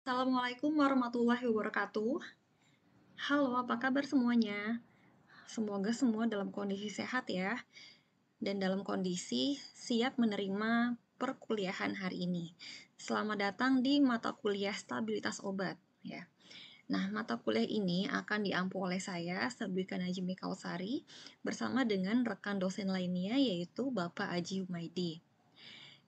Assalamualaikum warahmatullahi wabarakatuh. Halo, apa kabar semuanya? Semoga semua dalam kondisi sehat ya, dan dalam kondisi siap menerima perkuliahan hari ini. Selamat datang di mata kuliah stabilitas obat ya. Nah, mata kuliah ini akan diampu oleh saya, Sabwika Najmi Kausari, bersama dengan rekan dosen lainnya yaitu Bapak Aji Humaydi.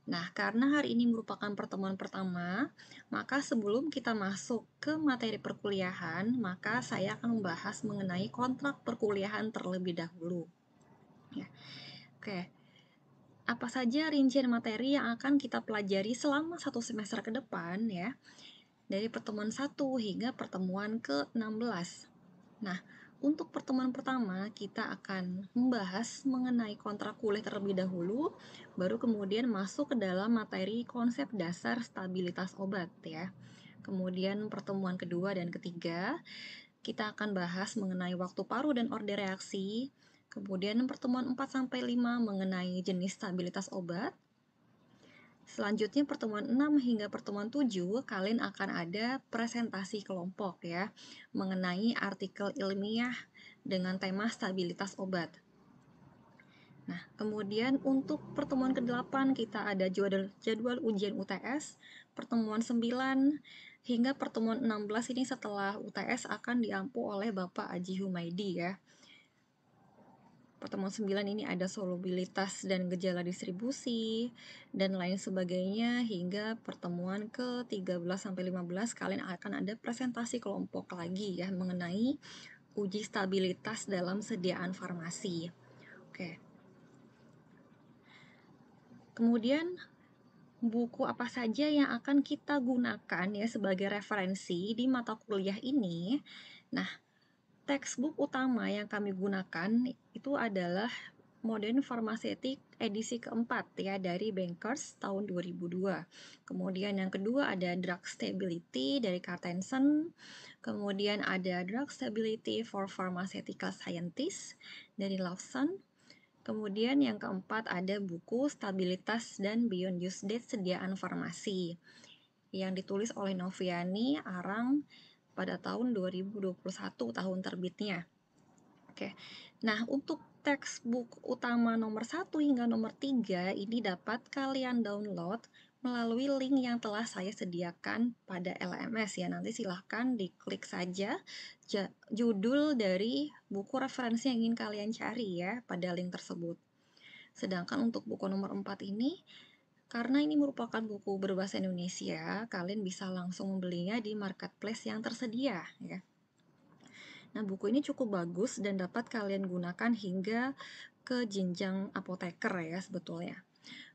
Nah, karena hari ini merupakan pertemuan pertama, maka sebelum kita masuk ke materi perkuliahan, maka saya akan membahas mengenai kontrak perkuliahan terlebih dahulu. Ya. Oke, apa saja rincian materi yang akan kita pelajari selama satu semester ke depan ya, dari pertemuan 1 hingga pertemuan ke-16. Nah, untuk pertemuan pertama, kita akan membahas mengenai kontrak kuliah terlebih dahulu, baru kemudian masuk ke dalam materi konsep dasar stabilitas obat ya. Kemudian pertemuan kedua dan ketiga, kita akan bahas mengenai waktu paru dan orde reaksi. Kemudian pertemuan 4-5 mengenai jenis stabilitas obat. Selanjutnya pertemuan 6 hingga pertemuan 7 kalian akan ada presentasi kelompok ya mengenai artikel ilmiah dengan tema stabilitas obat. Nah, kemudian untuk pertemuan ke-8 kita ada jadwal ujian UTS, pertemuan 9 hingga pertemuan 16 ini setelah UTS akan diampu oleh Bapak Aji Humaydi ya. Pertemuan 9 ini ada solubilitas dan gejala distribusi dan lain sebagainya hingga pertemuan ke-13-15 kalian akan ada presentasi kelompok lagi ya mengenai uji stabilitas dalam sediaan farmasi. Oke. Kemudian buku apa saja yang akan kita gunakan ya sebagai referensi di mata kuliah ini? Nah, textbook utama yang kami gunakan itu adalah Modern Pharmaceutic edisi keempat ya dari Bankers tahun 2002. Kemudian yang kedua ada Drug Stability dari Cartensen. Kemudian ada Drug Stability for Pharmaceutical Scientists dari Lawson. Kemudian yang keempat ada buku Stabilitas dan Beyond Use Date Sediaan Farmasi yang ditulis oleh Noviani Arang pada tahun 2021 tahun terbitnya. Oke. Nah, untuk textbook utama nomor 1 hingga nomor 3 ini dapat kalian download melalui link yang telah saya sediakan pada LMS ya. Nanti silahkan diklik saja judul dari buku referensi yang ingin kalian cari ya pada link tersebut. Sedangkan untuk buku nomor 4 ini, karena ini merupakan buku berbahasa Indonesia, kalian bisa langsung membelinya di marketplace yang tersedia ya. Nah, buku ini cukup bagus dan dapat kalian gunakan hingga ke jenjang apoteker ya sebetulnya.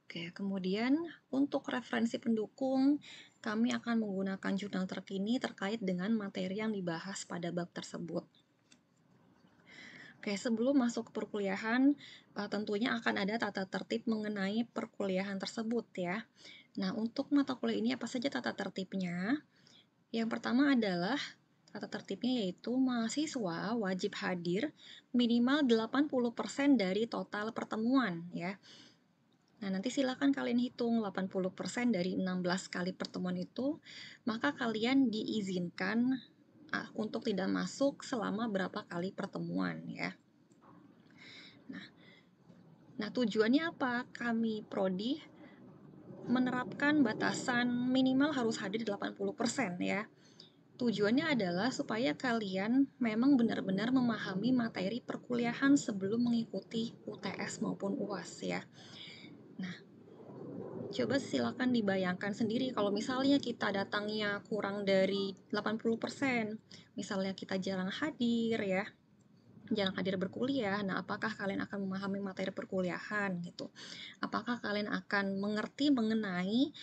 Oke, kemudian untuk referensi pendukung, kami akan menggunakan jurnal terkini terkait dengan materi yang dibahas pada bab tersebut. Oke, sebelum masuk ke perkuliahan, tentunya akan ada tata tertib mengenai perkuliahan tersebut ya. Nah, untuk mata kuliah ini apa saja tata tertibnya? Yang pertama adalah tata tertibnya yaitu mahasiswa wajib hadir minimal 80% dari total pertemuan ya. Nah, nanti silakan kalian hitung 80% dari 16 kali pertemuan itu, maka kalian diizinkan untuk tidak masuk selama berapa kali pertemuan ya. Nah, tujuannya apa? Kami prodi menerapkan batasan minimal harus hadir 80% ya. Tujuannya adalah supaya kalian memang benar-benar memahami materi perkuliahan sebelum mengikuti UTS maupun UAS ya. Nah, coba silakan dibayangkan sendiri kalau misalnya kita datangnya kurang dari 80%, misalnya kita jarang hadir ya, jarang hadir berkuliah. Nah, apakah kalian akan memahami materi perkuliahan gitu? Apakah kalian akan mengerti mengenai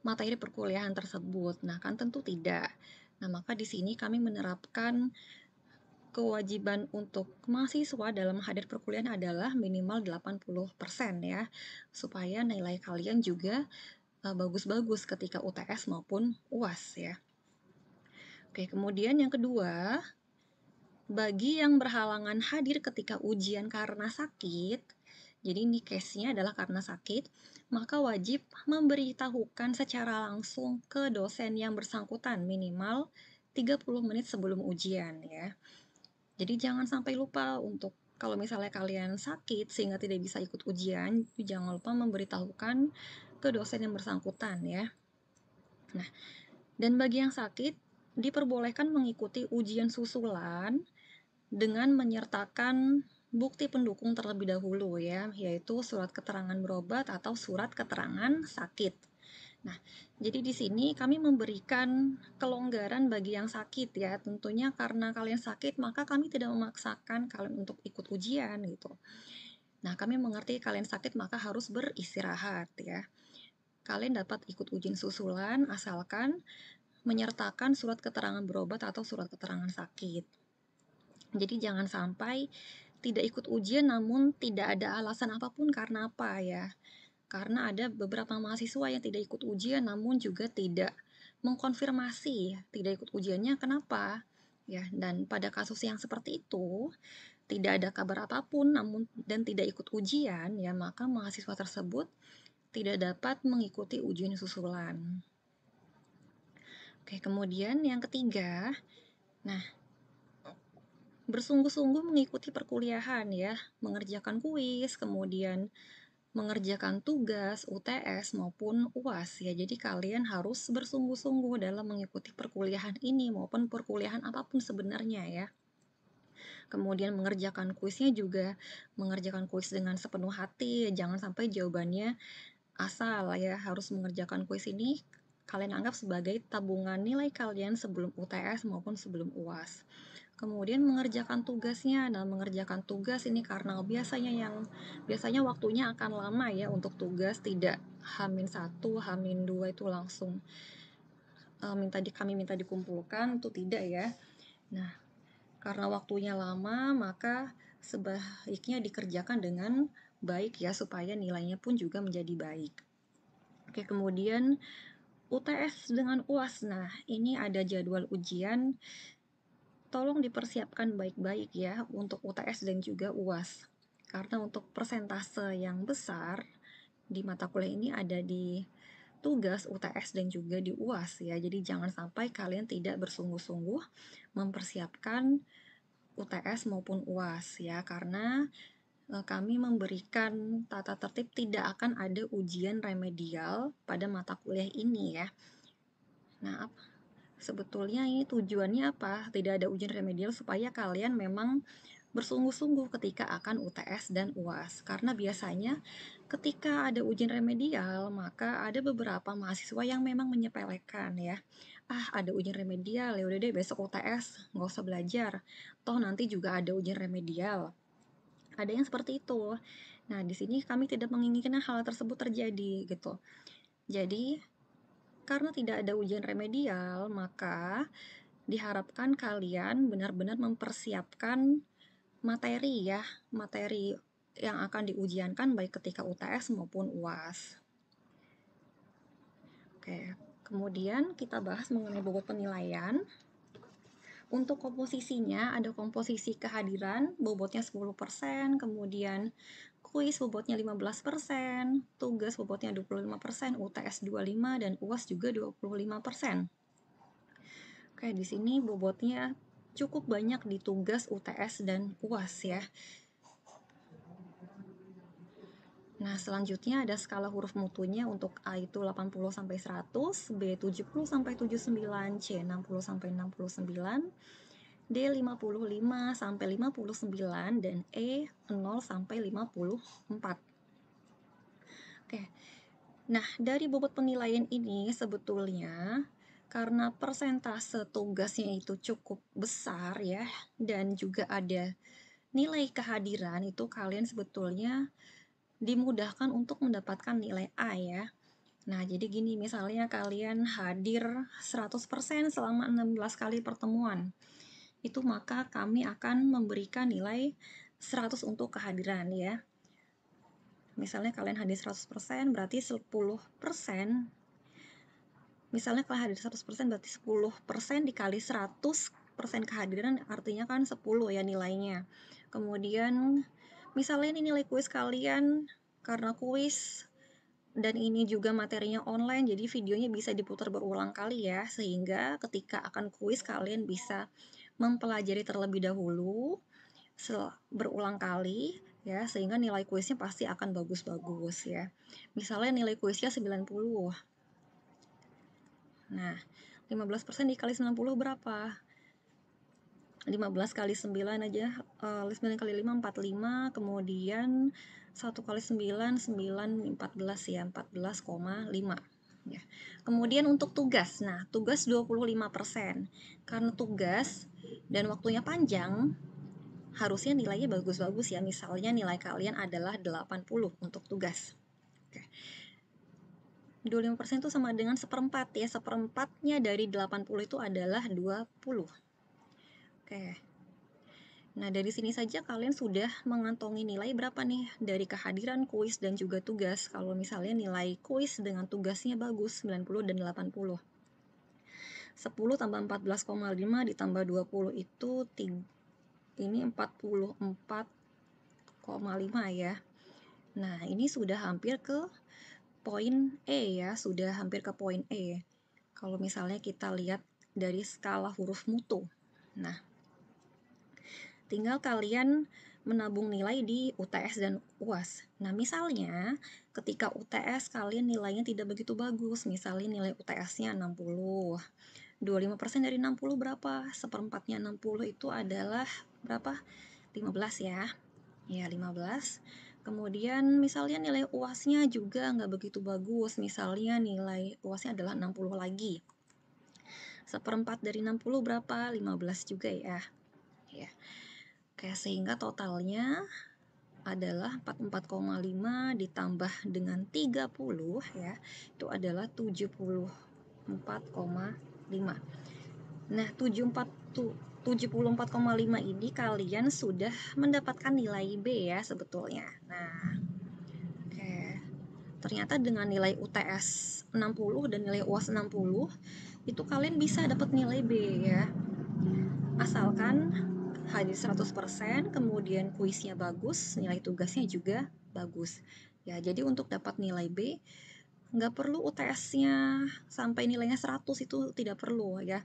materi perkuliahan tersebut? Nah, kan tentu tidak. Nah, maka di sini kami menerapkan kewajiban untuk mahasiswa dalam hadir perkuliahan adalah minimal 80% ya, supaya nilai kalian juga bagus-bagus ketika UTS maupun UAS ya. Oke, kemudian yang kedua, bagi yang berhalangan hadir ketika ujian karena sakit, Jadi ini case-nya adalah karena sakit, maka wajib memberitahukan secara langsung ke dosen yang bersangkutan minimal 30 menit sebelum ujian ya. Jadi jangan sampai lupa untuk kalau misalnya kalian sakit sehingga tidak bisa ikut ujian, jangan lupa memberitahukan ke dosen yang bersangkutan ya. Nah, dan bagi yang sakit diperbolehkan mengikuti ujian susulan dengan menyertakan bukti pendukung terlebih dahulu ya, yaitu surat keterangan berobat atau surat keterangan sakit. Nah, jadi di sini kami memberikan kelonggaran bagi yang sakit ya. Tentunya karena kalian sakit, maka kami tidak memaksakan kalian untuk ikut ujian gitu. Nah, kami mengerti kalian sakit maka harus beristirahat ya. Kalian dapat ikut ujian susulan asalkan menyertakan surat keterangan berobat atau surat keterangan sakit. Jadi jangan sampai tidak ikut ujian namun tidak ada alasan apapun karena apa ya. Karena ada beberapa mahasiswa yang tidak ikut ujian namun juga tidak mengkonfirmasi tidak ikut ujiannya kenapa. Ya, dan pada kasus yang seperti itu tidak ada kabar apapun namun dan tidak ikut ujian ya, maka mahasiswa tersebut tidak dapat mengikuti ujian susulan. Oke, kemudian yang ketiga, nah bersungguh-sungguh mengikuti perkuliahan ya, mengerjakan kuis, kemudian mengerjakan tugas, UTS maupun UAS ya. Jadi kalian harus bersungguh-sungguh dalam mengikuti perkuliahan ini maupun perkuliahan apapun sebenarnya ya. Kemudian mengerjakan kuisnya juga mengerjakan kuis dengan sepenuh hati, jangan sampai jawabannya asal ya. Harus mengerjakan kuis ini kalian anggap sebagai tabungan nilai kalian sebelum UTS maupun sebelum UAS. Kemudian mengerjakan tugasnya. Nah, mengerjakan tugas ini karena biasanya waktunya akan lama ya untuk tugas, tidak H-1, H-2 itu langsung kami minta dikumpulkan, itu tidak ya. Nah, karena waktunya lama, maka sebaiknya dikerjakan dengan baik ya, supaya nilainya pun juga menjadi baik. Oke, kemudian UTS dengan UAS. Nah, ini ada jadwal ujian. Tolong dipersiapkan baik-baik ya untuk UTS dan juga UAS. Karena untuk persentase yang besar di mata kuliah ini ada di tugas UTS dan juga di UAS ya. Jadi jangan sampai kalian tidak bersungguh-sungguh mempersiapkan UTS maupun UAS ya, karena kami memberikan tata tertib tidak akan ada ujian remedial pada mata kuliah ini ya. Nah, sebetulnya ini tujuannya apa? Tidak ada ujian remedial supaya kalian memang bersungguh-sungguh ketika akan UTS dan UAS. Karena biasanya ketika ada ujian remedial, maka ada beberapa mahasiswa yang memang menyepelekan ya. Ah, ada ujian remedial, ya udah deh besok UTS, nggak usah belajar. Toh nanti juga ada ujian remedial. Ada yang seperti itu. Nah, di sini kami tidak menginginkan hal tersebut terjadi gitu. Jadi, karena tidak ada ujian remedial, maka diharapkan kalian benar-benar mempersiapkan materi ya, materi yang akan diujiankan baik ketika UTS maupun UAS. Oke, kemudian kita bahas mengenai bobot penilaian. Untuk komposisinya ada komposisi kehadiran, bobotnya 10%, kemudian kuis bobotnya 15%, tugas bobotnya 25%, UTS 25%, dan UAS juga 25%. Oke, di sini bobotnya cukup banyak di tugas, UTS, dan UAS ya. Nah, selanjutnya ada skala huruf mutunya untuk A itu 80-100, B 70-79, C 60-69, D 55-59, dan E 0-54. Oke. Nah, dari bobot penilaian ini sebetulnya karena persentase tugasnya itu cukup besar ya, dan juga ada nilai kehadiran, itu kalian sebetulnya dimudahkan untuk mendapatkan nilai A ya. Nah, jadi gini, misalnya kalian hadir 100% selama 16 kali pertemuan. Itu maka kami akan memberikan nilai 100 untuk kehadiran ya. Misalnya kalian hadir 100%, berarti 10%. Misalnya kalian hadir 100%, berarti 10% dikali 100% kehadiran, artinya kan 10 ya nilainya. Kemudian Misalnya nih nilai kuis kalian karena kuis dan ini juga materinya online, jadi videonya bisa diputar berulang kali ya, sehingga ketika akan kuis kalian bisa mempelajari terlebih dahulu berulang kali ya, sehingga nilai kuisnya pasti akan bagus-bagus ya. Misalnya nilai kuisnya 90. Nah, 15% dikali 90 berapa? 15 kali 9 aja, 9 kali 5 45, kemudian 1 kali 9 14 ya, 14,5 ya. Kemudian untuk tugas, nah tugas 25%. Karena tugas dan waktunya panjang, harusnya nilainya bagus-bagus ya. Misalnya nilai kalian adalah 80 untuk tugas. Oke. 25% itu sama dengan seperempat ya. Seperempatnya dari 80 itu adalah 20. Oke. Nah, dari sini saja kalian sudah mengantongi nilai berapa nih dari kehadiran kuis dan juga tugas. Kalau misalnya nilai kuis dengan tugasnya bagus, 90 dan 80. 10 tambah 14,5 ditambah 20 itu ini 44,5 ya. Nah, ini sudah hampir ke poin E ya, sudah hampir ke poin E. Kalau misalnya kita lihat dari skala huruf mutu. Nah, tinggal kalian menabung nilai di UTS dan UAS. Nah, misalnya ketika UTS kalian nilainya tidak begitu bagus, misalnya nilai UTS-nya 60. 25% dari 60 berapa? Seperempatnya 60 itu adalah berapa? 15 ya. Ya, 15. Kemudian misalnya nilai UAS-nya juga nggak begitu bagus, misalnya nilai UAS-nya adalah 60 lagi. Seperempat dari 60 berapa? 15 juga ya. Ya. Oke, sehingga totalnya adalah 44,5 ditambah dengan 30 ya, itu adalah 74,5. Nah, 74,5 ini kalian sudah mendapatkan nilai B ya sebetulnya. Nah, oke. Ternyata dengan nilai UTS 60 dan nilai UAS 60 itu kalian bisa dapat nilai B ya. Asalkan hadir 100%, kemudian kuisnya bagus, nilai tugasnya juga bagus. Ya, jadi untuk dapat nilai B, nggak perlu UTS-nya sampai nilainya 100, itu tidak perlu ya.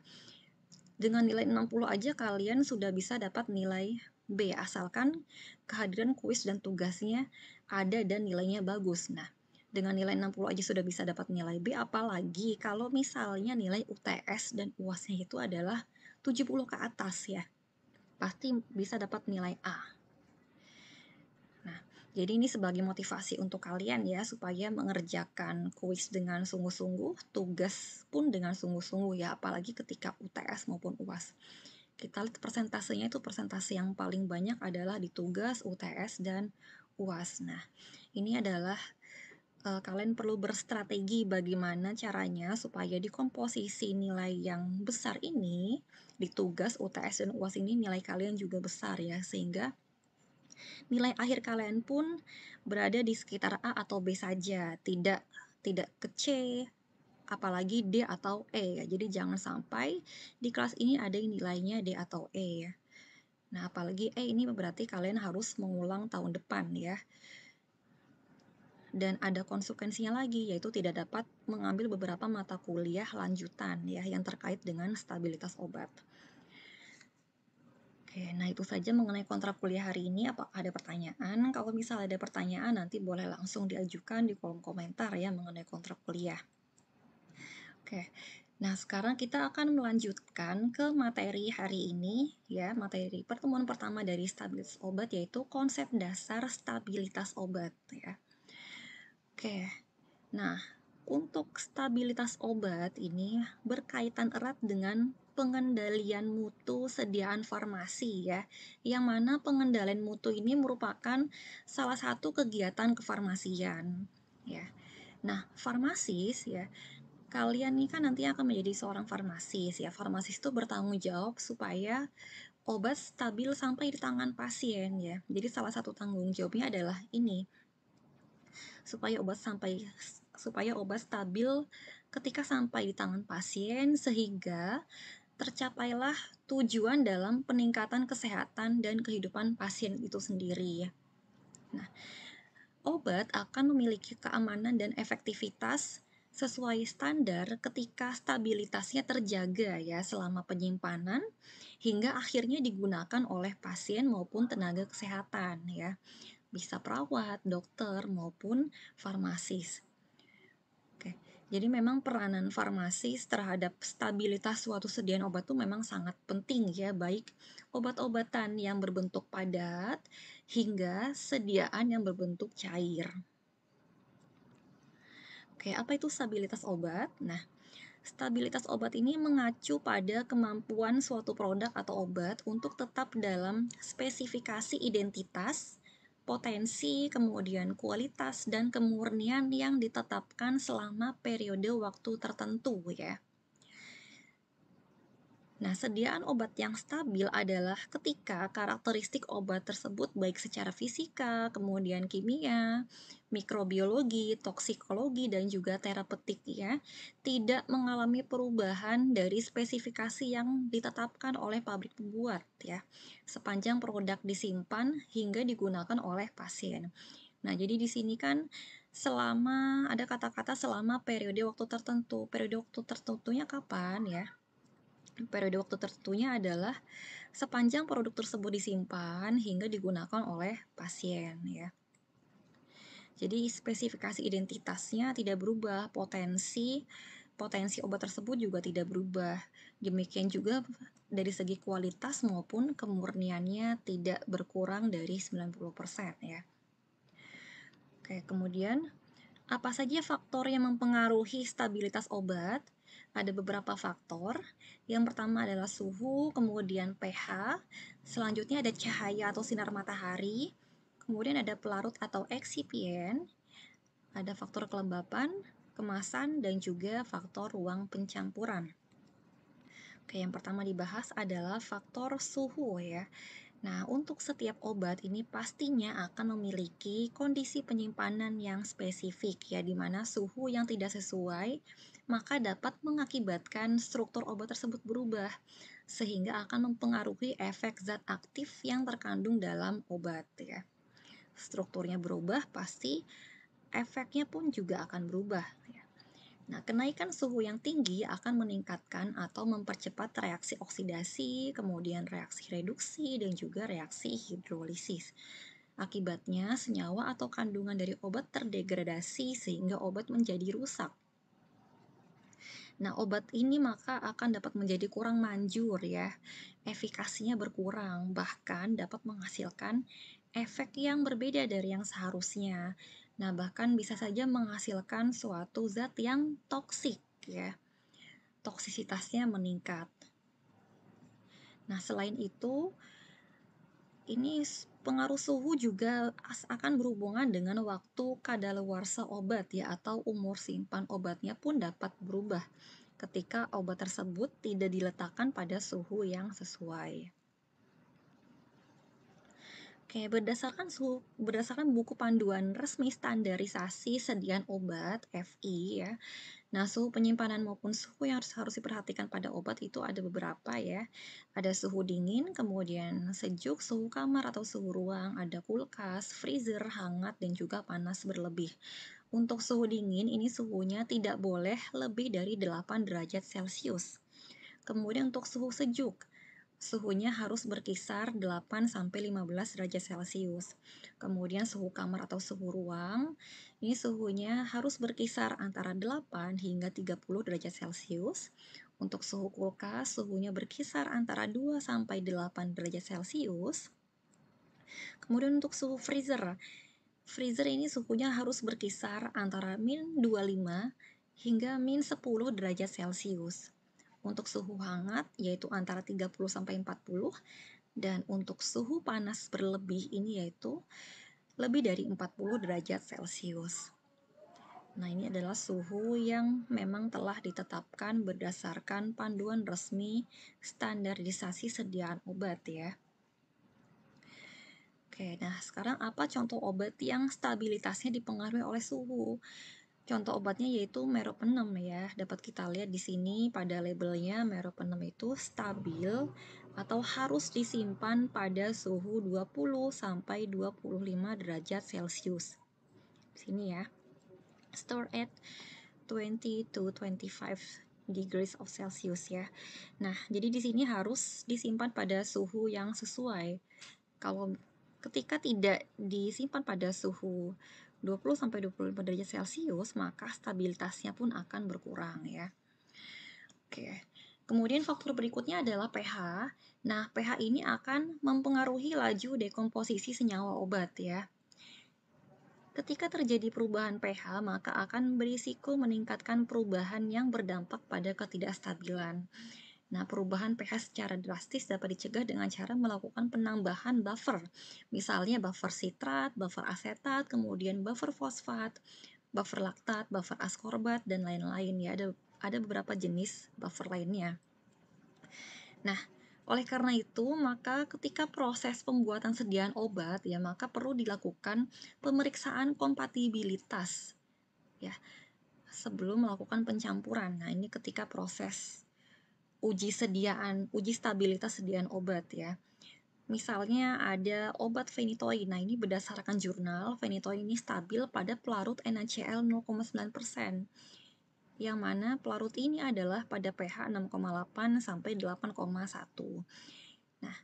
Dengan nilai 60 aja kalian sudah bisa dapat nilai B, asalkan kehadiran kuis dan tugasnya ada dan nilainya bagus. Nah, dengan nilai 60 aja sudah bisa dapat nilai B, apalagi kalau misalnya nilai UTS dan UAS-nya itu adalah 70 ke atas ya. Pasti bisa dapat nilai A. Nah, jadi ini sebagai motivasi untuk kalian ya, supaya mengerjakan kuis dengan sungguh-sungguh, tugas pun dengan sungguh-sungguh ya, apalagi ketika UTS maupun UAS. Kita lihat persentasenya, itu persentase yang paling banyak adalah di tugas, UTS, dan UAS. Nah, ini adalah kalian perlu berstrategi bagaimana caranya supaya di komposisi nilai yang besar ini, di tugas, UTS, dan UAS ini nilai kalian juga besar ya, sehingga nilai akhir kalian pun berada di sekitar A atau B saja, tidak ke C, apalagi D atau E ya. Jadi jangan sampai di kelas ini ada yang nilainya D atau E ya. Nah, apalagi E ini berarti kalian harus mengulang tahun depan ya. Dan ada konsekuensinya lagi, yaitu tidak dapat mengambil beberapa mata kuliah lanjutan ya yang terkait dengan stabilitas obat. Oke, nah itu saja mengenai kontrak kuliah hari ini. Apa ada pertanyaan? Kalau misalnya ada pertanyaan, nanti boleh langsung diajukan di kolom komentar ya mengenai kontrak kuliah. Oke, nah sekarang kita akan melanjutkan ke materi hari ini ya, materi pertemuan pertama dari stabilitas obat, yaitu konsep dasar stabilitas obat ya. Oke, nah untuk stabilitas obat ini berkaitan erat dengan pengendalian mutu sediaan farmasi ya, yang mana pengendalian mutu ini merupakan salah satu kegiatan kefarmasian ya. Nah, farmasis ya, kalian nih kan nanti akan menjadi seorang farmasis ya. Farmasis itu bertanggung jawab supaya obat stabil sampai di tangan pasien ya. Jadi salah satu tanggung jawabnya adalah ini, supaya obat stabil ketika sampai di tangan pasien, sehingga tercapailah tujuan dalam peningkatan kesehatan dan kehidupan pasien itu sendiri ya. Nah, obat akan memiliki keamanan dan efektivitas sesuai standar ketika stabilitasnya terjaga ya selama penyimpanan hingga akhirnya digunakan oleh pasien maupun tenaga kesehatan ya. Bisa perawat, dokter maupun farmasis. Oke. Jadi memang peranan farmasis terhadap stabilitas suatu sediaan obat itu memang sangat penting ya, baik obat-obatan yang berbentuk padat hingga sediaan yang berbentuk cair. Oke, apa itu stabilitas obat? Nah, stabilitas obat ini mengacu pada kemampuan suatu produk atau obat untuk tetap dalam spesifikasi identitas, potensi, kemudian kualitas, dan kemurnian yang ditetapkan selama periode waktu tertentu ya. Nah, sediaan obat yang stabil adalah ketika karakteristik obat tersebut baik secara fisika, kemudian kimia, mikrobiologi, toksikologi, dan juga terapeutik ya, tidak mengalami perubahan dari spesifikasi yang ditetapkan oleh pabrik pembuat ya, sepanjang produk disimpan hingga digunakan oleh pasien. Nah, jadi di sini kan selama ada kata-kata selama periode waktu tertentu. Periode waktu tertentunya kapan ya? Periode waktu tertentunya adalah sepanjang produk tersebut disimpan hingga digunakan oleh pasien ya. Jadi spesifikasi identitasnya tidak berubah, potensi obat tersebut juga tidak berubah. Demikian juga dari segi kualitas maupun kemurniannya tidak berkurang dari 90% ya. Oke, kemudian apa saja faktor yang mempengaruhi stabilitas obat? Ada beberapa faktor. Yang pertama adalah suhu, kemudian pH, selanjutnya ada cahaya atau sinar matahari, kemudian ada pelarut atau eksipien, ada faktor kelembapan, kemasan, dan juga faktor ruang pencampuran. Oke, yang pertama dibahas adalah faktor suhu ya. Nah, untuk setiap obat ini pastinya akan memiliki kondisi penyimpanan yang spesifik ya, di mana suhu yang tidak sesuai maka dapat mengakibatkan struktur obat tersebut berubah, sehingga akan mempengaruhi efek zat aktif yang terkandung dalam obat ya. Strukturnya berubah, pasti efeknya pun juga akan berubah ya. Nah, kenaikan suhu yang tinggi akan meningkatkan atau mempercepat reaksi oksidasi, kemudian reaksi reduksi, dan juga reaksi hidrolisis. Akibatnya, senyawa atau kandungan dari obat terdegradasi sehingga obat menjadi rusak. Nah, obat ini maka akan dapat menjadi kurang manjur ya. Efikasinya berkurang, bahkan dapat menghasilkan efek yang berbeda dari yang seharusnya. Nah, bahkan bisa saja menghasilkan suatu zat yang toksik ya. Toksisitasnya meningkat. Nah, selain itu, ini pengaruh suhu juga akan berhubungan dengan waktu kadaluarsa obat ya, atau umur simpan obatnya pun dapat berubah ketika obat tersebut tidak diletakkan pada suhu yang sesuai. Oke, berdasarkan buku panduan resmi standarisasi sediaan obat (FI) ya. Nah, suhu penyimpanan maupun suhu yang harus diperhatikan pada obat itu ada beberapa ya. Ada suhu dingin, kemudian sejuk, suhu kamar atau suhu ruang, ada kulkas, freezer, hangat, dan juga panas berlebih. Untuk suhu dingin, ini suhunya tidak boleh lebih dari 8 derajat Celcius. Kemudian untuk suhu sejuk, suhunya harus berkisar 8-15 derajat Celcius. Kemudian suhu kamar atau suhu ruang, ini suhunya harus berkisar antara 8 hingga 30 derajat Celcius. Untuk suhu kulkas, suhunya berkisar antara 2-8 derajat Celcius. Kemudian untuk suhu freezer, freezer ini suhunya harus berkisar antara min 25 hingga min 10 derajat Celcius. Untuk suhu hangat yaitu antara 30-40, dan untuk suhu panas berlebih ini yaitu lebih dari 40 derajat Celcius. Nah, ini adalah suhu yang memang telah ditetapkan berdasarkan panduan resmi standarisasi sediaan obat ya. Oke, nah sekarang apa contoh obat yang stabilitasnya dipengaruhi oleh suhu? Contoh obatnya yaitu meropenem ya. Dapat kita lihat di sini pada labelnya meropenem itu stabil atau harus disimpan pada suhu 20 sampai 25 derajat Celcius. Sini ya. Store at 20 to 25 degrees of Celsius ya. Nah, jadi di sini harus disimpan pada suhu yang sesuai. Kalau ketika tidak disimpan pada suhu 20 sampai 25 derajat Celcius, maka stabilitasnya pun akan berkurang ya. Oke. Kemudian faktor berikutnya adalah pH. Nah, pH ini akan mempengaruhi laju dekomposisi senyawa obat ya. Ketika terjadi perubahan pH, maka akan berisiko meningkatkan perubahan yang berdampak pada ketidakstabilan. Nah, perubahan pH secara drastis dapat dicegah dengan cara melakukan penambahan buffer. Misalnya buffer sitrat, buffer asetat, kemudian buffer fosfat, buffer laktat, buffer askorbat, dan lain-lain ya. Ada beberapa jenis buffer lainnya. Nah, oleh karena itu, maka ketika proses pembuatan sediaan obat ya, maka perlu dilakukan pemeriksaan kompatibilitas ya sebelum melakukan pencampuran. Nah, ini ketika proses uji stabilitas sediaan obat ya. Misalnya ada obat phenytoin. Nah, ini berdasarkan jurnal, phenytoin ini stabil pada pelarut NaCl 0,9%. Yang mana pelarut ini adalah pada pH 6,8 sampai 8,1. Nah,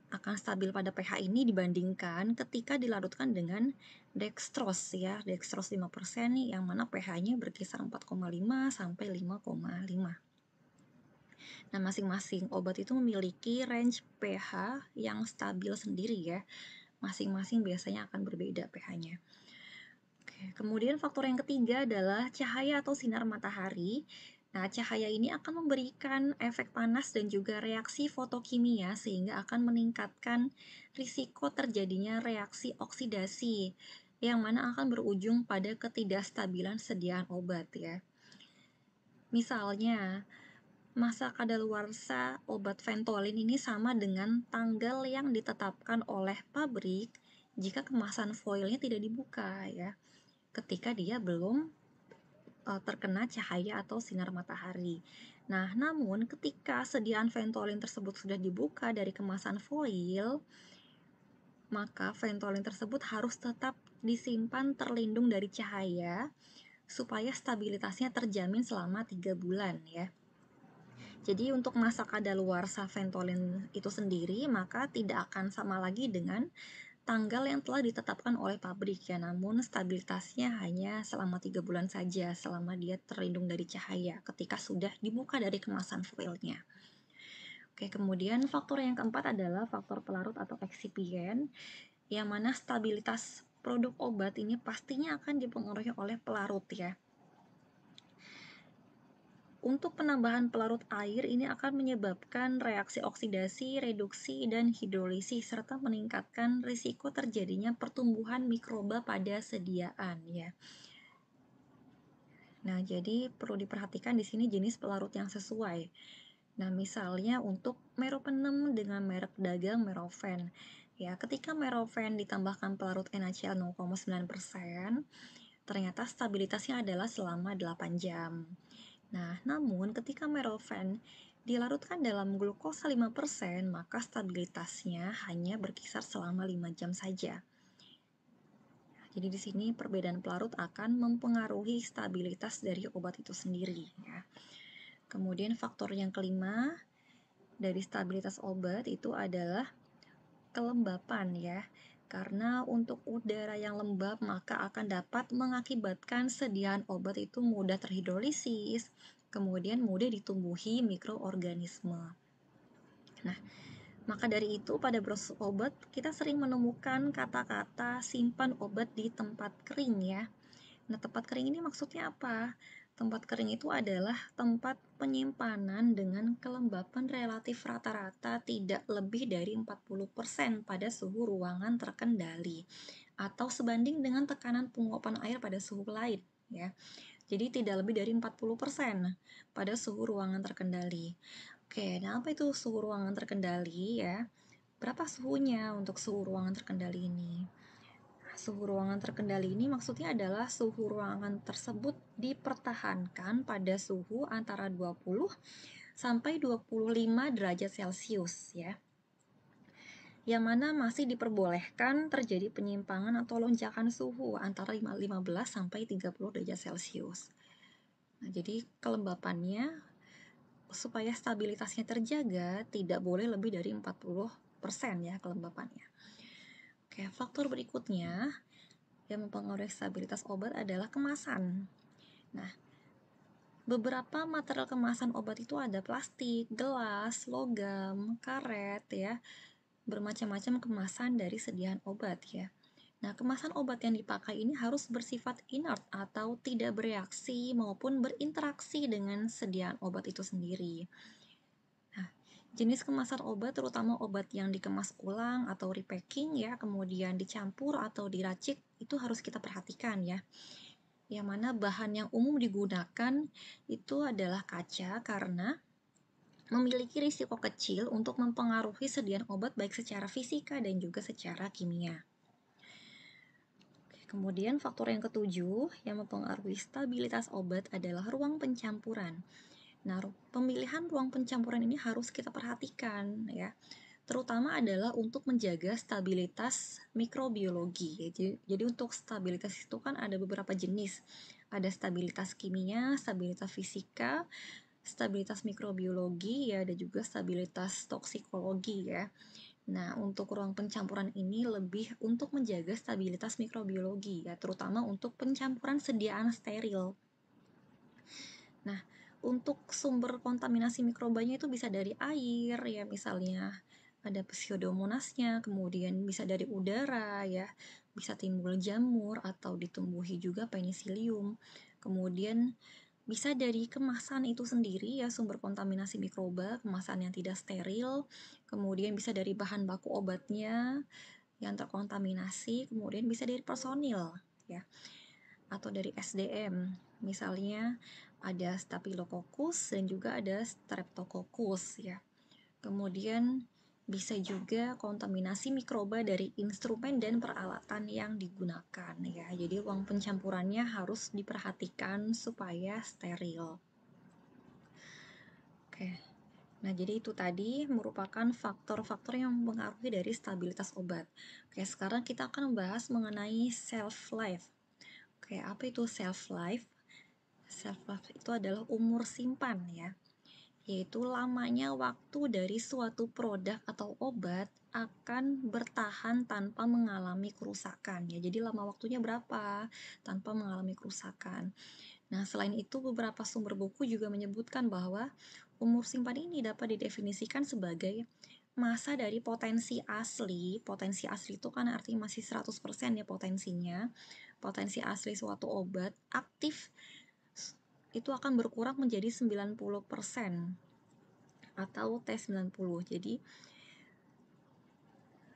akan stabil pada pH ini dibandingkan ketika dilarutkan dengan dextrose ya. Dextrose 5% nih, yang mana pH-nya berkisar 4,5 sampai 5,5. Nah, masing-masing obat itu memiliki range pH yang stabil sendiri ya. Masing-masing biasanya akan berbeda pH-nya. Kemudian faktor yang ketiga adalah cahaya atau sinar matahari. Nah, cahaya ini akan memberikan efek panas dan juga reaksi fotokimia sehingga akan meningkatkan risiko terjadinya reaksi oksidasi yang mana akan berujung pada ketidakstabilan sediaan obat ya. Misalnya, masa kadaluarsa obat Ventolin ini sama dengan tanggal yang ditetapkan oleh pabrik jika kemasan foilnya tidak dibuka ya, ketika dia belum terkena cahaya atau sinar matahari. Nah, namun ketika sediaan Ventolin tersebut sudah dibuka dari kemasan foil, maka Ventolin tersebut harus tetap disimpan terlindung dari cahaya supaya stabilitasnya terjamin selama 3 bulan ya. Jadi untuk masa kadaluarsa Ventolin itu sendiri maka tidak akan sama lagi dengan tanggal yang telah ditetapkan oleh pabrik ya, namun stabilitasnya hanya selama 3 bulan saja selama dia terlindung dari cahaya ketika sudah dibuka dari kemasan foilnya. Oke, kemudian faktor yang keempat adalah faktor pelarut atau eksipien, yang mana stabilitas produk obat ini pastinya akan dipengaruhi oleh pelarut ya. Untuk penambahan pelarut air ini akan menyebabkan reaksi oksidasi, reduksi, dan hidrolisis serta meningkatkan risiko terjadinya pertumbuhan mikroba pada sediaan ya. Nah, jadi perlu diperhatikan di sini jenis pelarut yang sesuai. Nah, misalnya untuk meropenem dengan merek dagang Meroven. Ya, ketika Meroven ditambahkan pelarut NaCl 0,9%, ternyata stabilitasnya adalah selama 8 jam. Nah, namun ketika Meroven dilarutkan dalam glukosa 5%, maka stabilitasnya hanya berkisar selama 5 jam saja. Jadi di sini perbedaan pelarut akan mempengaruhi stabilitas dari obat itu sendiri ya. Kemudian faktor yang kelima dari stabilitas obat itu adalah kelembapan ya. Karena untuk udara yang lembab maka akan dapat mengakibatkan sediaan obat itu mudah terhidrolisis, kemudian mudah ditumbuhi mikroorganisme. Nah, maka dari itu pada proses obat kita sering menemukan kata-kata simpan obat di tempat kering ya. Nah, tempat kering ini maksudnya apa? Tempat kering itu adalah tempat penyimpanan dengan kelembapan relatif rata-rata tidak lebih dari 40% pada suhu ruangan terkendali atau sebanding dengan tekanan penguapan air pada suhu lain ya. Jadi tidak lebih dari 40% pada suhu ruangan terkendali. Oke, nah apa itu suhu ruangan terkendali ya? Berapa suhunya untuk suhu ruangan terkendali ini? Suhu ruangan terkendali ini maksudnya adalah suhu ruangan tersebut dipertahankan pada suhu antara 20 sampai 25 derajat Celcius ya. Yang mana masih diperbolehkan terjadi penyimpangan atau lonjakan suhu antara 15 sampai 30 derajat Celcius. Nah, jadi kelembapannya supaya stabilitasnya terjaga tidak boleh lebih dari 40% ya kelembapannya. Oke, faktor berikutnya yang mempengaruhi stabilitas obat adalah kemasan. Nah, beberapa material kemasan obat itu ada plastik, gelas, logam, karet ya, bermacam-macam kemasan dari sediaan obat ya. Nah, kemasan obat yang dipakai ini harus bersifat inert atau tidak bereaksi maupun berinteraksi dengan sediaan obat itu sendiri. Nah, jenis kemasan obat terutama obat yang dikemas ulang atau repacking ya, kemudian dicampur atau diracik itu harus kita perhatikan ya. Yang mana bahan yang umum digunakan itu adalah kaca karena memiliki risiko kecil untuk mempengaruhi sediaan obat baik secara fisika dan juga secara kimia. Kemudian faktor yang ketujuh yang mempengaruhi stabilitas obat adalah ruang pencampuran. Nah, pemilihan ruang pencampuran ini harus kita perhatikan ya. Terutama adalah untuk menjaga stabilitas mikrobiologi. Jadi untuk stabilitas itu kan ada beberapa jenis. Ada stabilitas kimia, stabilitas fisika, stabilitas mikrobiologi ya, ada juga stabilitas toksikologi ya. Nah, untuk ruang pencampuran ini lebih untuk menjaga stabilitas mikrobiologi ya, terutama untuk pencampuran sediaan steril. Nah, untuk sumber kontaminasi mikrobanya itu bisa dari air ya, misalnya ada pseudomonasnya, kemudian bisa dari udara ya, bisa timbul jamur atau ditumbuhi juga penicillium. Kemudian bisa dari kemasan itu sendiri ya, sumber kontaminasi mikroba, kemasan yang tidak steril, kemudian bisa dari bahan baku obatnya yang terkontaminasi, kemudian bisa dari personil ya, atau dari SDM. Misalnya ada Staphylococcus dan juga ada Streptococcus ya. Kemudian bisa juga kontaminasi mikroba dari instrumen dan peralatan yang digunakan ya. Jadi ruang pencampurannya harus diperhatikan supaya steril. Oke. Nah, jadi itu tadi merupakan faktor-faktor yang mempengaruhi dari stabilitas obat. Oke, sekarang kita akan membahas mengenai shelf life. Oke, apa itu shelf life? Shelf life itu adalah umur simpan ya, yaitu lamanya waktu dari suatu produk atau obat akan bertahan tanpa mengalami kerusakan ya. Jadi lama waktunya berapa tanpa mengalami kerusakan. Nah, selain itu beberapa sumber buku juga menyebutkan bahwa umur simpan ini dapat didefinisikan sebagai masa dari potensi asli. Potensi asli itu kan artinya masih 100% ya potensinya. Potensi asli suatu obat aktif itu akan berkurang menjadi 90% atau T90.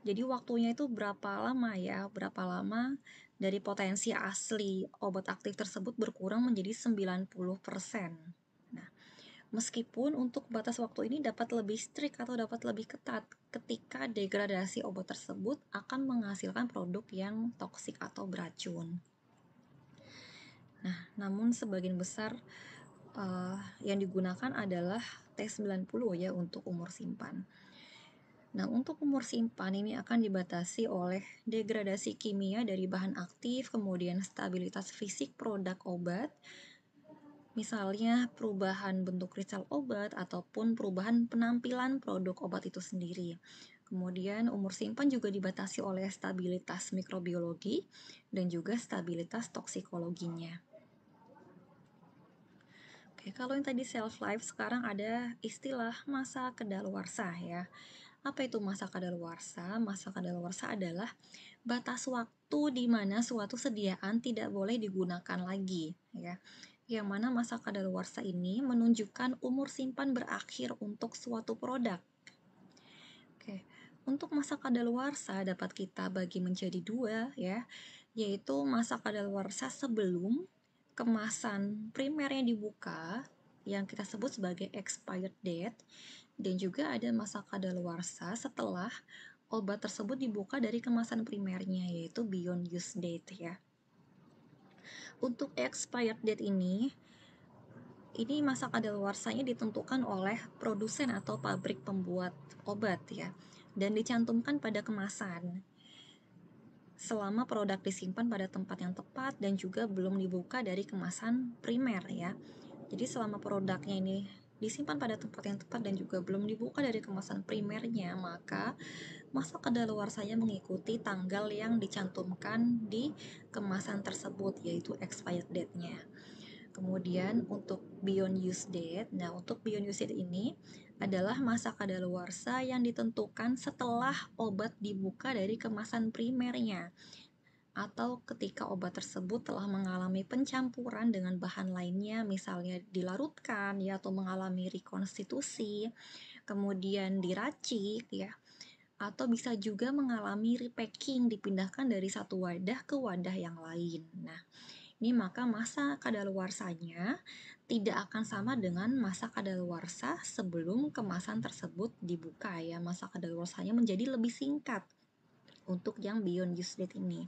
Jadi waktunya itu berapa lama ya? Berapa lama dari potensi asli obat aktif tersebut berkurang menjadi 90%. Nah, meskipun untuk batas waktu ini dapat lebih strict atau dapat lebih ketat ketika degradasi obat tersebut akan menghasilkan produk yang toksik atau beracun. Nah, namun sebagian besar yang digunakan adalah T90 ya untuk umur simpan. Nah, untuk umur simpan ini akan dibatasi oleh degradasi kimia dari bahan aktif, kemudian stabilitas fisik produk obat, misalnya perubahan bentuk kristal obat ataupun perubahan penampilan produk obat itu sendiri. Kemudian umur simpan juga dibatasi oleh stabilitas mikrobiologi dan juga stabilitas toksikologinya. Oke, kalau yang tadi shelf life, sekarang ada istilah masa kedaluarsa ya. Apa itu masa kadaluarsa? Masa kadaluarsa adalah batas waktu di mana suatu sediaan tidak boleh digunakan lagi, ya. Yang mana masa kadaluarsa ini menunjukkan umur simpan berakhir untuk suatu produk. Oke, untuk masa kadaluarsa dapat kita bagi menjadi dua, ya, yaitu masa kadaluarsa sebelum kemasan primernya dibuka, yang kita sebut sebagai expired date, dan juga ada masa kadaluarsa setelah obat tersebut dibuka dari kemasan primernya, yaitu beyond use date ya. Untuk expired date ini masa kadaluarsanya ditentukan oleh produsen atau pabrik pembuat obat ya, dan dicantumkan pada kemasan selama produk disimpan pada tempat yang tepat dan juga belum dibuka dari kemasan primer ya. Jadi selama produknya ini disimpan pada tempat yang tepat dan juga belum dibuka dari kemasan primernya, maka masa kadaluarsanya mengikuti tanggal yang dicantumkan di kemasan tersebut, yaitu expired date-nya. Kemudian untuk beyond use date, untuk beyond use date ini adalah masa kadaluarsa yang ditentukan setelah obat dibuka dari kemasan primernya, atau ketika obat tersebut telah mengalami pencampuran dengan bahan lainnya, misalnya dilarutkan ya, atau mengalami rekonstitusi, kemudian diracik ya, atau bisa juga mengalami repacking, dipindahkan dari satu wadah ke wadah yang lain. Ini maka masa kadaluarsanya tidak akan sama dengan masa kadaluarsa sebelum kemasan tersebut dibuka ya. Masa kadaluarsanya menjadi lebih singkat untuk yang beyond use date ini.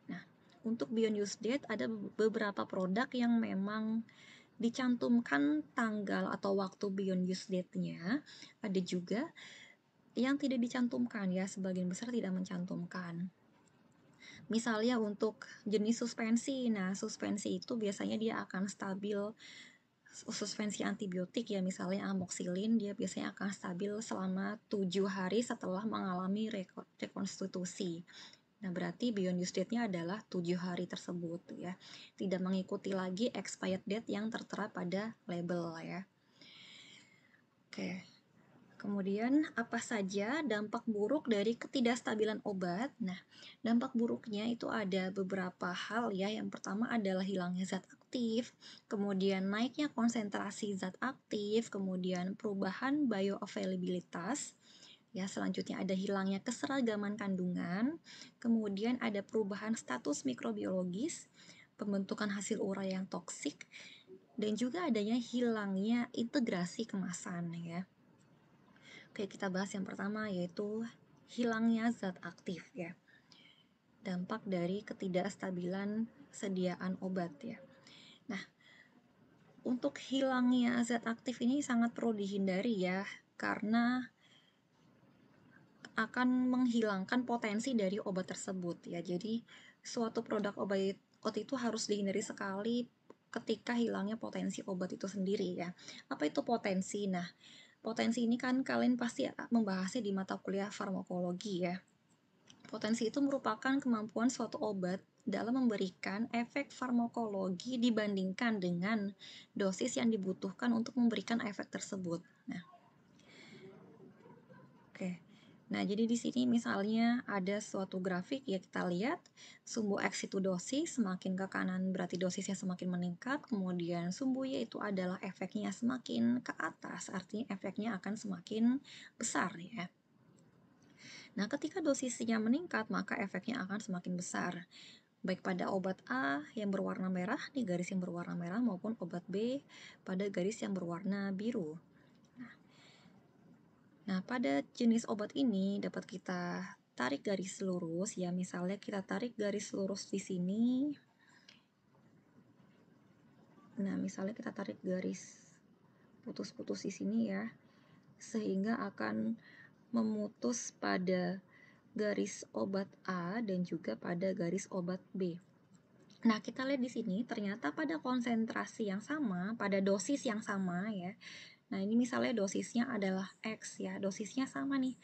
Nah, untuk beyond use date ada beberapa produk yang memang dicantumkan tanggal atau waktu beyond use date-nya. Ada juga yang tidak dicantumkan ya, sebagian besar tidak mencantumkan. Misalnya untuk jenis suspensi, suspensi itu biasanya dia akan stabil, suspensi antibiotik ya, misalnya amoxicillin, dia biasanya akan stabil selama 7 hari setelah mengalami rekonstitusi. Berarti beyond use date-nya adalah 7 hari tersebut ya, tidak mengikuti lagi expired date yang tertera pada label ya. Oke. Kemudian apa saja dampak buruk dari ketidakstabilan obat? Dampak buruknya itu ada beberapa hal ya. Yang pertama adalah hilangnya zat aktif, kemudian naiknya konsentrasi zat aktif, kemudian perubahan bioavailabilitas. Ya, selanjutnya ada hilangnya keseragaman kandungan, kemudian ada perubahan status mikrobiologis, pembentukan hasil urai yang toksik, dan juga adanya hilangnya integrasi kemasan ya. Oke, kita bahas yang pertama, yaitu hilangnya zat aktif ya. Dampak dari ketidakstabilan sediaan obat ya. Untuk hilangnya zat aktif ini sangat perlu dihindari ya, karena akan menghilangkan potensi dari obat tersebut ya. Jadi suatu produk obat itu harus dihindari sekali ketika hilangnya potensi obat itu sendiri ya. Apa itu potensi? Potensi ini kan kalian pasti membahasnya di mata kuliah farmakologi ya. Potensi itu merupakan kemampuan suatu obat dalam memberikan efek farmakologi dibandingkan dengan dosis yang dibutuhkan untuk memberikan efek tersebut. Jadi di sini misalnya ada suatu grafik ya, kita lihat sumbu X itu dosis, semakin ke kanan berarti dosisnya semakin meningkat, kemudian sumbu Y itu adalah efeknya semakin ke atas, artinya efeknya akan semakin besar ya. Ketika dosisnya meningkat maka efeknya akan semakin besar, baik pada obat A yang berwarna merah di garis yang berwarna merah maupun obat B pada garis yang berwarna biru. Pada jenis obat ini dapat kita tarik garis lurus ya, misalnya kita tarik garis lurus di sini. Misalnya kita tarik garis putus-putus di sini ya, sehingga akan memutus pada garis obat A dan juga pada garis obat B. Kita lihat di sini ternyata pada konsentrasi yang sama, pada dosis yang sama ya. Ini misalnya dosisnya adalah X ya, dosisnya sama nih,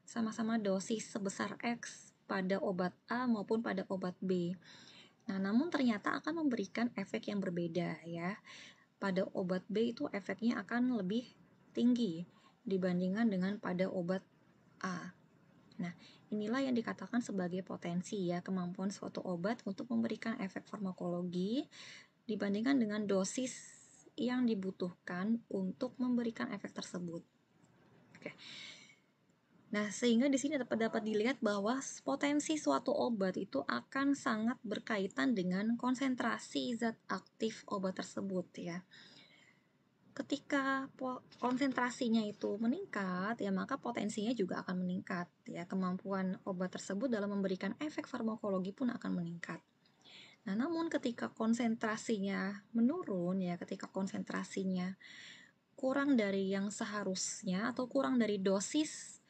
sama-sama dosis sebesar X pada obat A maupun pada obat B. Namun ternyata akan memberikan efek yang berbeda ya. Pada obat B itu efeknya akan lebih tinggi dibandingkan dengan pada obat A. Inilah yang dikatakan sebagai potensi ya, kemampuan suatu obat untuk memberikan efek farmakologi dibandingkan dengan dosis yang dibutuhkan untuk memberikan efek tersebut. Sehingga di sini dapat dilihat bahwa potensi suatu obat itu akan sangat berkaitan dengan konsentrasi zat aktif obat tersebut ya. ketika konsentrasinya itu meningkat, ya maka potensinya juga akan meningkat. Ya, kemampuan obat tersebut dalam memberikan efek farmakologi pun akan meningkat. Nah, namun ketika konsentrasinya menurun, ya ketika konsentrasinya kurang dari yang seharusnya atau kurang dari dosis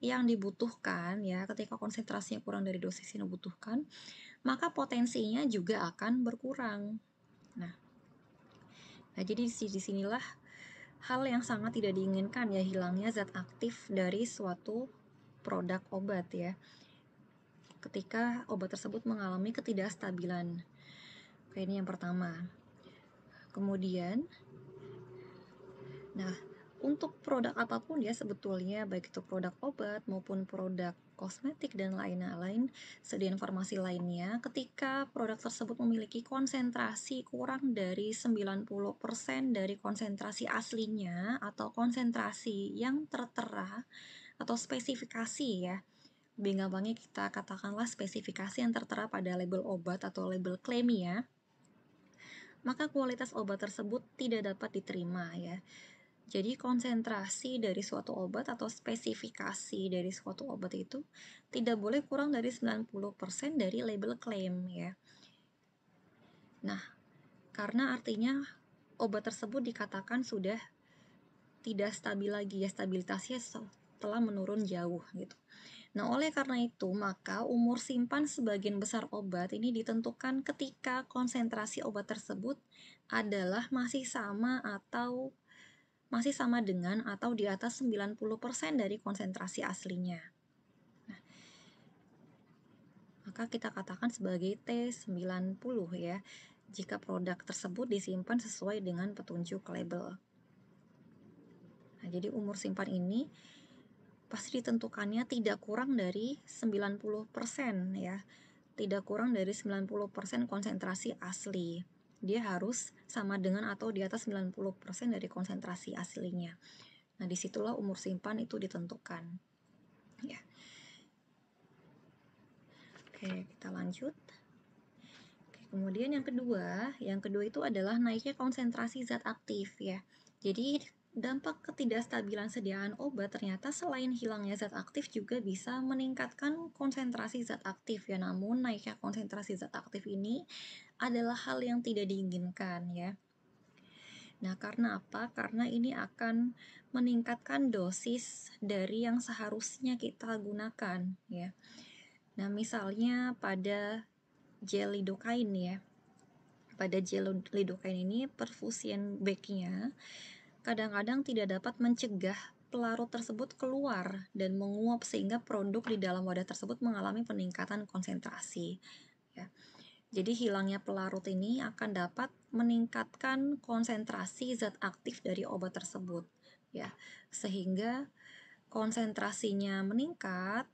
yang dibutuhkan, ya ketika konsentrasinya kurang dari dosis yang dibutuhkan, maka potensinya juga akan berkurang. Nah, jadi disinilah hal yang sangat tidak diinginkan, ya hilangnya zat aktif dari suatu produk obat, ya ketika obat tersebut mengalami ketidakstabilan. Oke, ini yang pertama. Kemudian, nah, untuk produk apapun ya sebetulnya, baik itu produk obat maupun produk kosmetik dan lain-lain, sediaan farmasi lainnya, ketika produk tersebut memiliki konsentrasi kurang dari 90% dari konsentrasi aslinya atau konsentrasi yang tertera atau spesifikasi, ya gampangnya kita katakanlah spesifikasi yang tertera pada label obat atau label klaim, ya, maka kualitas obat tersebut tidak dapat diterima, ya. Jadi konsentrasi dari suatu obat atau spesifikasi dari suatu obat itu tidak boleh kurang dari 90% dari label klaim, ya. Nah, karena artinya obat tersebut dikatakan sudah tidak stabil lagi, ya stabilitasnya telah menurun jauh gitu. Nah, oleh karena itu, maka umur simpan sebagian besar obat ini ditentukan ketika konsentrasi obat tersebut adalah masih sama dengan atau di atas 90% dari konsentrasi aslinya. Nah, maka kita katakan sebagai T90, ya, jika produk tersebut disimpan sesuai dengan petunjuk label. Nah, jadi umur simpan ini pasti ditentukannya tidak kurang dari 90%, ya. Tidak kurang dari 90% konsentrasi asli. Dia harus sama dengan atau di atas 90% dari konsentrasi aslinya. Nah, disitulah umur simpan itu ditentukan. Ya. Oke, kita lanjut. Oke, kemudian yang kedua itu adalah naiknya konsentrasi zat aktif, ya. Jadi dampak ketidakstabilan sediaan obat ternyata selain hilangnya zat aktif juga bisa meningkatkan konsentrasi zat aktif, ya. Namun naiknya konsentrasi zat aktif ini adalah hal yang tidak diinginkan, ya. Nah, karena apa? Karena ini akan meningkatkan dosis dari yang seharusnya kita gunakan, ya. Nah, misalnya pada gel lidocaine, ya. Pada gel lidocaine ini perfusion back-nya kadang-kadang tidak dapat mencegah pelarut tersebut keluar dan menguap sehingga produk di dalam wadah tersebut mengalami peningkatan konsentrasi, ya. Jadi hilangnya pelarut ini akan dapat meningkatkan konsentrasi zat aktif dari obat tersebut, ya, sehingga konsentrasinya meningkat.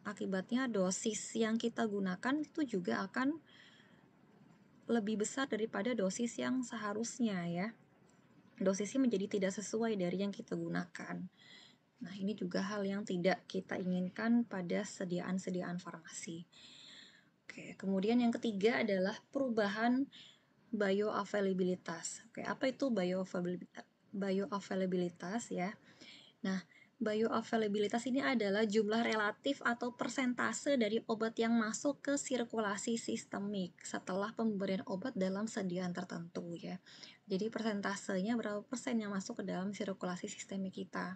Akibatnya dosis yang kita gunakan itu juga akan lebih besar daripada dosis yang seharusnya, ya. Dosisnya menjadi tidak sesuai dari yang kita gunakan. Nah, ini juga hal yang tidak kita inginkan pada sediaan-sediaan farmasi. Oke, kemudian yang ketiga adalah perubahan bioavailabilitas. Oke, apa itu bioavailabilitas, ya? Nah, bioavailabilitas ini adalah jumlah relatif atau persentase dari obat yang masuk ke sirkulasi sistemik setelah pemberian obat dalam sediaan tertentu, ya. Jadi persentasenya berapa persen yang masuk ke dalam sirkulasi sistemik kita.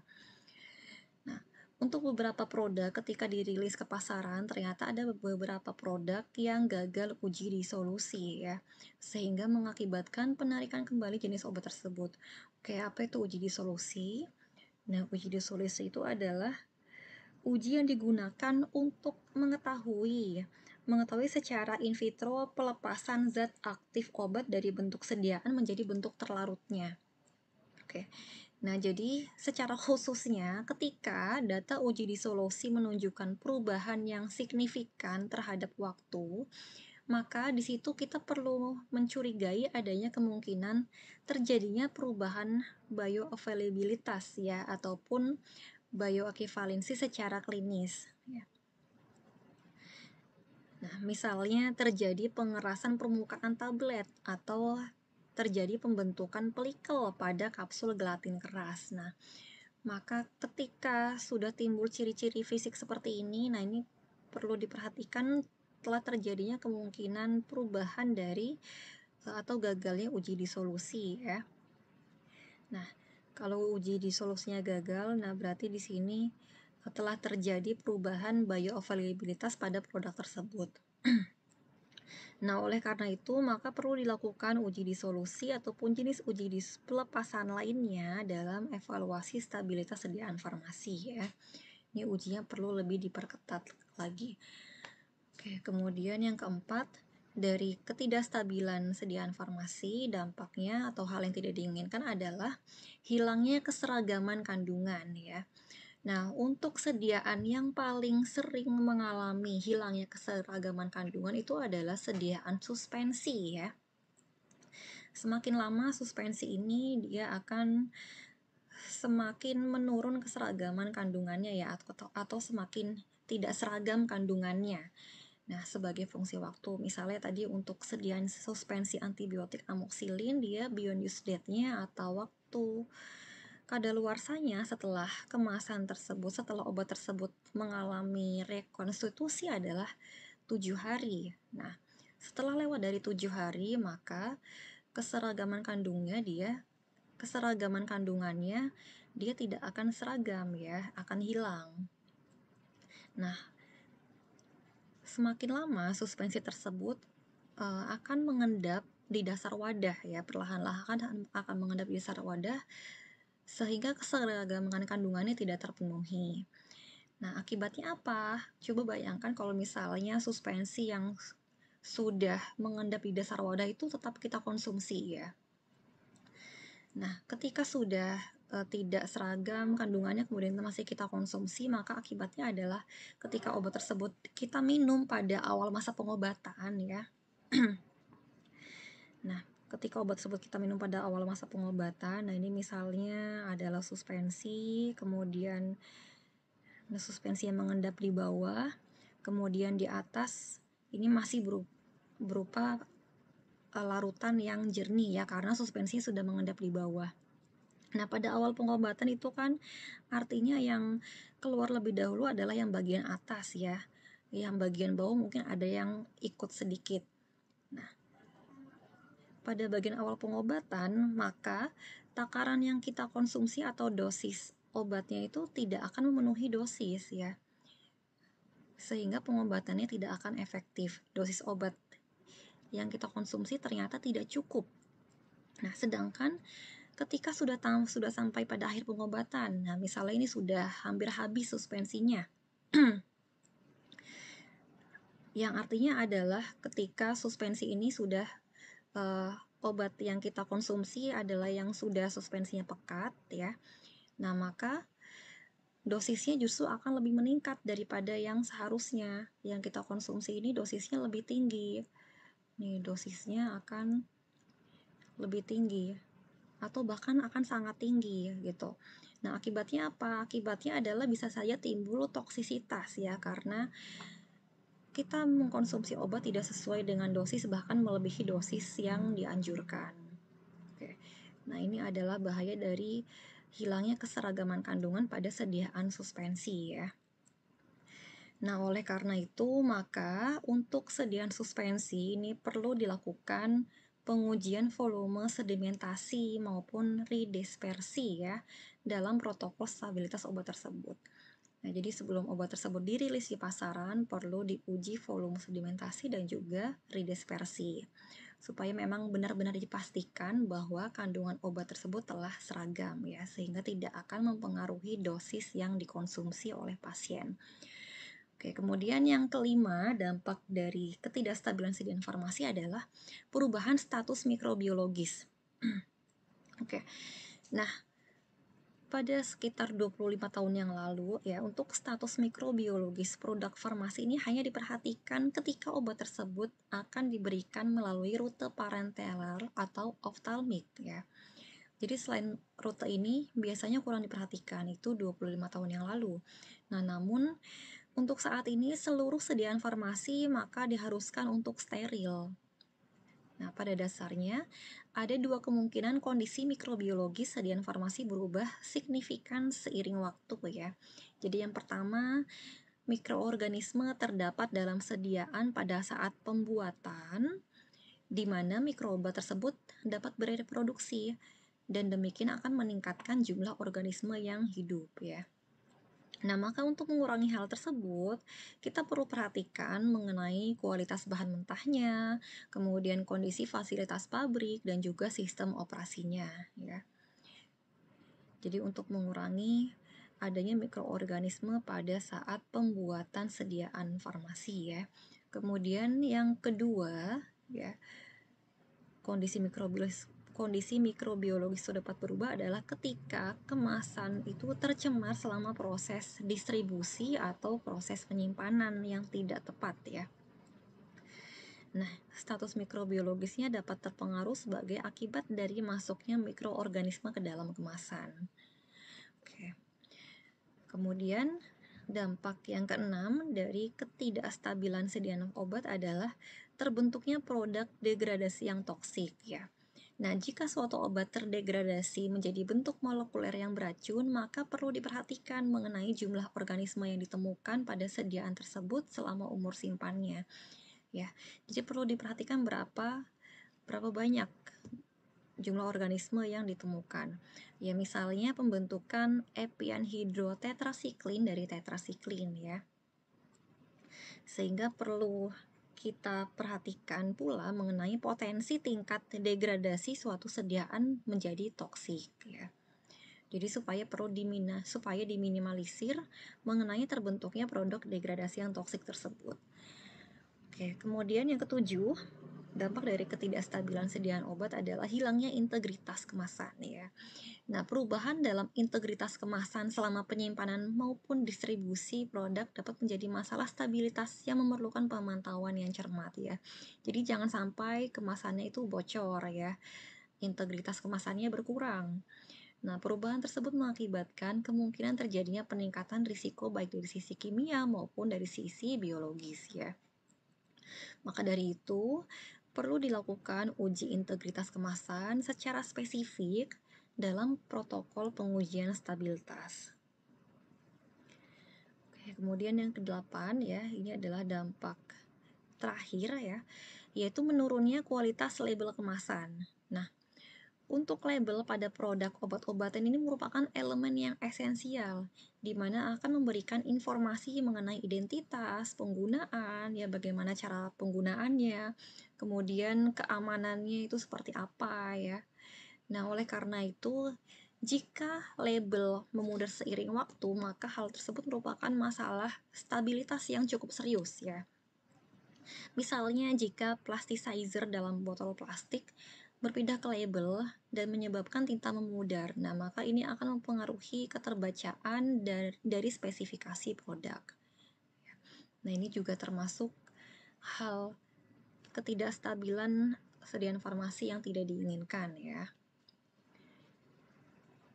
Nah, untuk beberapa produk ketika dirilis ke pasaran ternyata ada beberapa produk yang gagal uji disolusi, ya, sehingga mengakibatkan penarikan kembali jenis obat tersebut. Oke, apa itu uji disolusi? Nah, uji disolusi itu adalah uji yang digunakan untuk mengetahui secara in vitro pelepasan zat aktif obat dari bentuk sediaan menjadi bentuk terlarutnya. Oke. Nah, jadi secara khususnya ketika data uji disolusi menunjukkan perubahan yang signifikan terhadap waktu, maka di situ kita perlu mencurigai adanya kemungkinan terjadinya perubahan bioavailabilitas, ya, ataupun bioekivalensi secara klinis, ya. Nah, misalnya terjadi pengerasan permukaan tablet atau terjadi pembentukan pelikel pada kapsul gelatin keras. Nah, maka ketika sudah timbul ciri-ciri fisik seperti ini, nah ini perlu diperhatikan telah terjadinya kemungkinan perubahan dari atau gagalnya uji disolusi ya. Nah, kalau uji disolusinya gagal, nah berarti di sini telah terjadi perubahan bioavailabilitas pada produk tersebut. Nah, oleh karena itu, maka perlu dilakukan uji disolusi ataupun jenis uji pelepasan lainnya dalam evaluasi stabilitas sediaan farmasi ya. Ini ujinya perlu lebih diperketat lagi. Oke, kemudian yang keempat, dari ketidakstabilan sediaan farmasi, dampaknya atau hal yang tidak diinginkan adalah hilangnya keseragaman kandungan ya. Nah, untuk sediaan yang paling sering mengalami hilangnya keseragaman kandungan itu adalah sediaan suspensi ya. Semakin lama suspensi ini dia akan semakin menurun keseragaman kandungannya ya, atau semakin tidak seragam kandungannya. Nah, sebagai fungsi waktu, misalnya tadi untuk sediaan suspensi antibiotik amoksilin, dia beyond use date-nya atau waktu kadaluarsanya setelah kemasan tersebut, setelah obat tersebut mengalami rekonstitusi adalah 7 hari. Nah, setelah lewat dari 7 hari, maka keseragaman kandungannya dia tidak akan seragam ya, akan hilang. Nah, semakin lama suspensi tersebut akan mengendap di dasar wadah ya, perlahan-lahan akan mengendap di dasar wadah sehingga keseragaman kandungannya tidak terpenuhi. Nah, akibatnya apa? Coba bayangkan kalau misalnya suspensi yang sudah mengendap di dasar wadah itu tetap kita konsumsi ya. Nah, ketika sudah tidak seragam kandungannya kemudian masih kita konsumsi, maka akibatnya adalah ketika obat tersebut kita minum pada awal masa pengobatan ya. Nah, ketika obat tersebut kita minum pada awal masa pengobatan, nah ini misalnya adalah suspensi, kemudian suspensi yang mengendap di bawah, kemudian di atas ini masih berupa larutan yang jernih ya, karena suspensi sudah mengendap di bawah. Nah, pada awal pengobatan itu kan artinya yang keluar lebih dahulu adalah yang bagian atas ya. Yang bagian bawah mungkin ada yang ikut sedikit. Nah, pada bagian awal pengobatan, maka takaran yang kita konsumsi atau dosis obatnya itu tidak akan memenuhi dosis ya. Sehingga pengobatannya tidak akan efektif. Dosis obat yang kita konsumsi ternyata tidak cukup. Nah, sedangkan ketika sudah sampai pada akhir pengobatan, nah misalnya ini sudah hampir habis suspensinya, yang artinya adalah ketika suspensi ini sudah obat yang kita konsumsi adalah yang sudah suspensinya pekat ya. Nah, maka dosisnya justru akan lebih meningkat daripada yang seharusnya. Yang kita konsumsi ini dosisnya lebih tinggi. Nih, dosisnya akan lebih tinggi atau bahkan akan sangat tinggi gitu. Nah, akibatnya apa? Akibatnya adalah bisa saja timbul toksisitas ya, karena kita mengkonsumsi obat tidak sesuai dengan dosis, bahkan melebihi dosis yang dianjurkan. Oke. Nah, ini adalah bahaya dari hilangnya keseragaman kandungan pada sediaan suspensi ya. Nah, oleh karena itu, maka untuk sediaan suspensi ini perlu dilakukan pengujian volume sedimentasi maupun redispersi ya dalam protokol stabilitas obat tersebut. Nah, jadi sebelum obat tersebut dirilis di pasaran, perlu diuji volume sedimentasi dan juga redispersi, supaya memang benar-benar dipastikan bahwa kandungan obat tersebut telah seragam ya, sehingga tidak akan mempengaruhi dosis yang dikonsumsi oleh pasien. Oke, kemudian yang kelima, dampak dari ketidakstabilan sediaan farmasi adalah perubahan status mikrobiologis. Oke, nah pada sekitar 25 tahun yang lalu ya, untuk status mikrobiologis produk farmasi ini hanya diperhatikan ketika obat tersebut akan diberikan melalui rute parenteral atau ophthalmic ya. Jadi selain rute ini biasanya kurang diperhatikan, itu 25 tahun yang lalu. Nah, namun untuk saat ini seluruh sediaan farmasi maka diharuskan untuk steril. Nah, pada dasarnya, ada dua kemungkinan kondisi mikrobiologis sediaan farmasi berubah signifikan seiring waktu ya. Jadi yang pertama, mikroorganisme terdapat dalam sediaan pada saat pembuatan, di mana mikroobat tersebut dapat bereproduksi, dan demikian akan meningkatkan jumlah organisme yang hidup ya. Nah, maka untuk mengurangi hal tersebut, kita perlu perhatikan mengenai kualitas bahan mentahnya, kemudian kondisi fasilitas pabrik, dan juga sistem operasinya ya. Jadi untuk mengurangi adanya mikroorganisme pada saat pembuatan sediaan farmasi ya. Kemudian yang kedua ya, kondisi mikrobiologis itu dapat berubah adalah ketika kemasan itu tercemar selama proses distribusi atau proses penyimpanan yang tidak tepat ya. Nah, status mikrobiologisnya dapat terpengaruh sebagai akibat dari masuknya mikroorganisme ke dalam kemasan. Oke. Kemudian dampak yang keenam dari ketidakstabilan sediaan obat adalah terbentuknya produk degradasi yang toksik ya. Nah, jika suatu obat terdegradasi menjadi bentuk molekuler yang beracun, maka perlu diperhatikan mengenai jumlah organisme yang ditemukan pada sediaan tersebut selama umur simpannya. Ya, jadi perlu diperhatikan berapa banyak jumlah organisme yang ditemukan. Ya, misalnya pembentukan epianhydrotetrasiklin dari tetrasiklin ya. Sehingga perlu kita perhatikan pula mengenai potensi tingkat degradasi suatu sediaan menjadi toksik ya. Jadi supaya diminimalisir mengenai terbentuknya produk degradasi yang toksik tersebut. Oke, kemudian yang ketujuh, dampak dari ketidakstabilan sediaan obat adalah hilangnya integritas kemasan ya. Nah, perubahan dalam integritas kemasan selama penyimpanan maupun distribusi produk dapat menjadi masalah stabilitas yang memerlukan pemantauan yang cermat ya. Jadi jangan sampai kemasannya itu bocor ya. Integritas kemasannya berkurang. Nah, perubahan tersebut mengakibatkan kemungkinan terjadinya peningkatan risiko baik dari sisi kimia maupun dari sisi biologis ya. Maka dari itu, perlu dilakukan uji integritas kemasan secara spesifik dalam protokol pengujian stabilitas. Oke, kemudian yang kedelapan ya, ini adalah dampak terakhir ya, yaitu menurunnya kualitas label kemasan. Nah, untuk label pada produk obat-obatan ini merupakan elemen yang esensial, di mana akan memberikan informasi mengenai identitas, penggunaan, ya bagaimana cara penggunaannya, kemudian keamanannya itu seperti apa ya. Nah, oleh karena itu, jika label memudar seiring waktu, maka hal tersebut merupakan masalah stabilitas yang cukup serius ya. Misalnya jika plasticizer dalam botol plastik berpindah ke label dan menyebabkan tinta memudar. Nah, maka ini akan mempengaruhi keterbacaan dari spesifikasi produk. Nah, ini juga termasuk hal ketidakstabilan sediaan farmasi yang tidak diinginkan ya.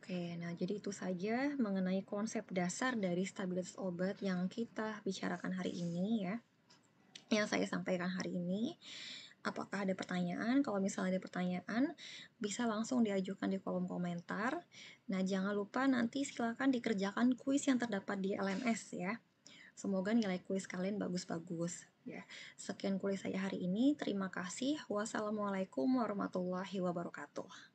Oke, nah jadi itu saja mengenai konsep dasar dari stabilitas obat yang kita bicarakan hari ini ya. Yang saya sampaikan hari ini. Apakah ada pertanyaan? Kalau misalnya ada pertanyaan, bisa langsung diajukan di kolom komentar. Nah, jangan lupa nanti silakan dikerjakan kuis yang terdapat di LMS ya. Semoga nilai kuis kalian bagus-bagus ya. Sekian kuis saya hari ini. Terima kasih. Wassalamualaikum warahmatullahi wabarakatuh.